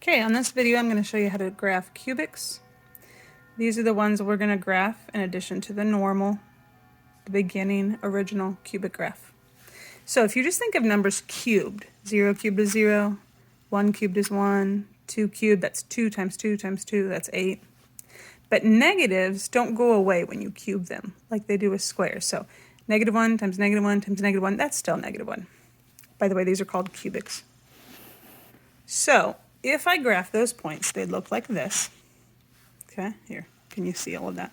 Okay, on this video I'm going to show you how to graph cubics. These are the ones we're going to graph in addition to the normal, the beginning, original cubic graph. So if you just think of numbers cubed, 0 cubed is 0, 1 cubed is 1, 2 cubed, that's 2 times 2 times 2, that's 8. But negatives don't go away when you cube them, like they do with squares. So -1 times -1 times -1, that's still -1. By the way, these are called cubics. So if I graph those points, they'd look like this. Okay, here, can you see all of that?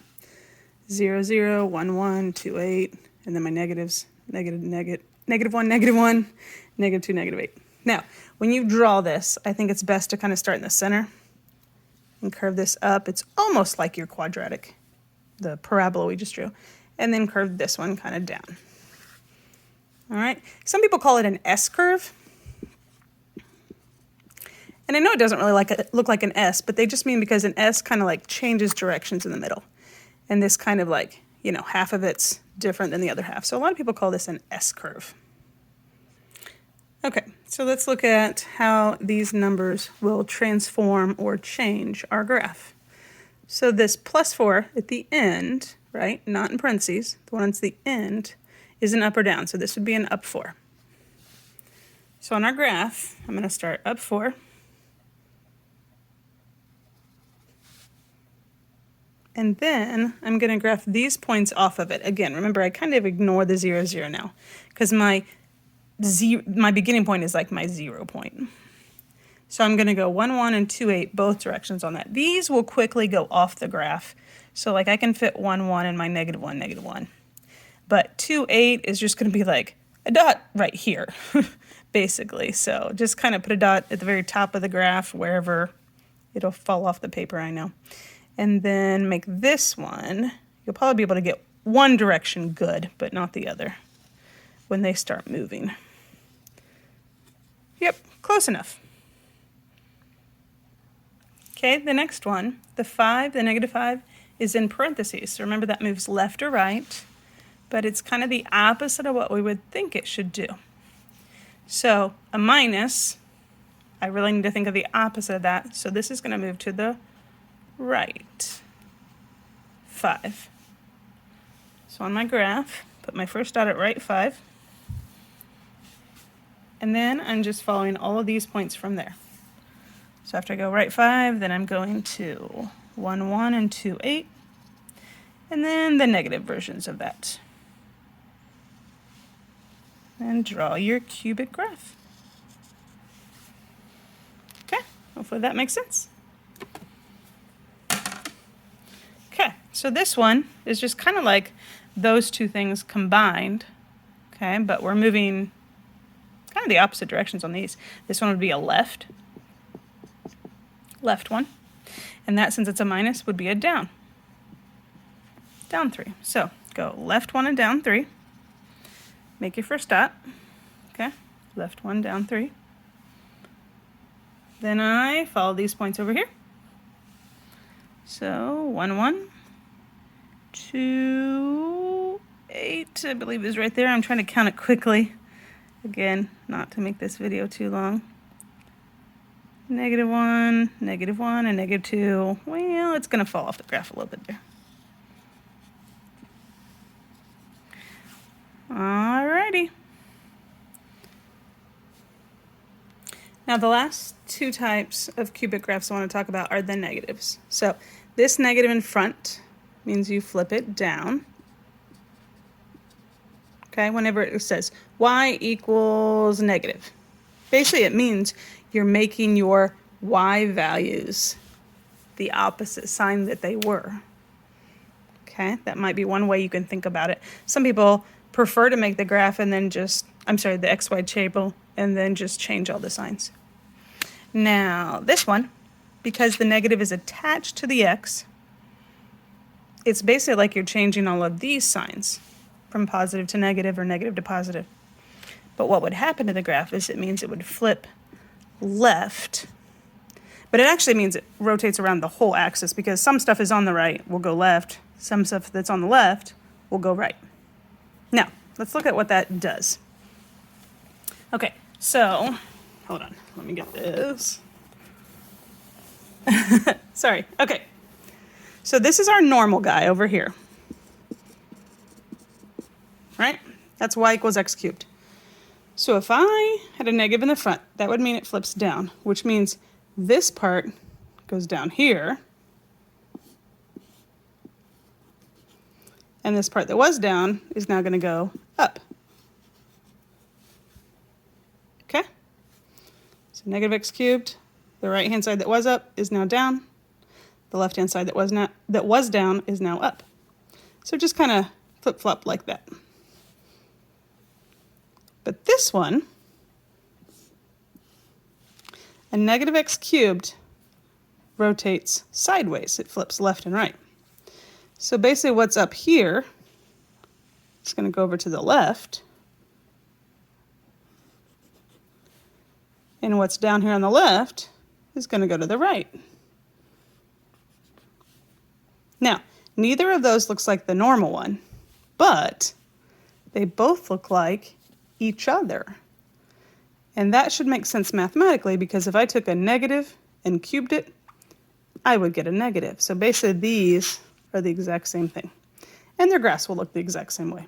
0, 0, 1, 1, 2, 8, and then my negatives, -1, -1, -2, -8. Now, when you draw this, I think it's best to kind of start in the center and curve this up. It's almost like your quadratic, the parabola we just drew, and then curve this one kind of down. All right, some people call it an S-curve. And I know it doesn't really look like an S, but they just mean because an S kind of like changes directions in the middle. And this kind of like, you know, half of it's different than the other half. So a lot of people call this an S-curve. Okay, so let's look at how these numbers will transform or change our graph. So this +4 at the end, right, not in parentheses, the one at the end, is an up or down. So this would be an up 4. So on our graph, I'm going to start up 4. And then I'm going to graph these points off of it. Again, remember, I kind of ignore the 0, 0 now because my beginning point is like my 0 point. So I'm going to go 1, 1, and 2, 8, both directions on that. These will quickly go off the graph. So like I can fit 1, 1 in my -1, -1. But 2, 8 is just going to be like a dot right here, basically. So just kind of put a dot at the very top of the graph, wherever it'll fall off the paper, I know. And then make this one, you'll probably be able to get one direction good, but not the other when they start moving. Yep, close enough. Okay, the next one, the 5, the -5, is in parentheses. So remember that moves left or right, but it's kind of the opposite of what we would think it should do. So a minus, I really need to think of the opposite of that. So this is going to move to the right 5. So on my graph, put my first dot at right 5. And then I'm just following all of these points from there. So after I go right 5, then I'm going to 1, 1, and 2, 8. And then the negative versions of that. And draw your cubic graph. Okay, hopefully that makes sense. So this one is just kind of like those two things combined, okay, but we're moving kind of the opposite directions on these. This one would be a left one, and that, since it's a minus, would be a down 3. So go left 1 and down 3, make your first dot, okay, left 1, down 3. Then I follow these points over here. So 1, 1. 2, 8, I believe is right there. I'm trying to count it quickly. Again, not to make this video too long. -1, -1, and -2. Well, it's going to fall off the graph a little bit there. Alrighty. Now the last two types of cubic graphs I want to talk about are the negatives. So this negative in front means you flip it down. Okay, whenever it says y equals negative. Basically, it means you're making your y values the opposite sign that they were. Okay, that might be one way you can think about it. Some people prefer to make the graph and then just, the xy table, and then just change all the signs. Now, this one, because the negative is attached to the x, it's basically like you're changing all of these signs from positive to negative or negative to positive. But what would happen to the graph is it means it would flip left, but it actually means it rotates around the whole axis, because some stuff is on the right will go left, some stuff that's on the left will go right. Now, let's look at what that does. Okay, so, hold on, let me get this. Sorry. Okay. So this is our normal guy over here. Right? That's y equals x cubed. So if I had a negative in the front, that would mean it flips down, which means this part goes down here. And this part that was down is now going to go up. Okay? So negative x cubed, the right-hand side that was up is now down. The left-hand side that was down is now up. So just kind of flip-flop like that. But this one, a negative x cubed rotates sideways. It flips left and right. So basically what's up here is going to go over to the left. And what's down here on the left is going to go to the right. Now, neither of those looks like the normal one, but they both look like each other. And that should make sense mathematically, because if I took a negative and cubed it, I would get a negative. So basically these are the exact same thing. And their graphs will look the exact same way.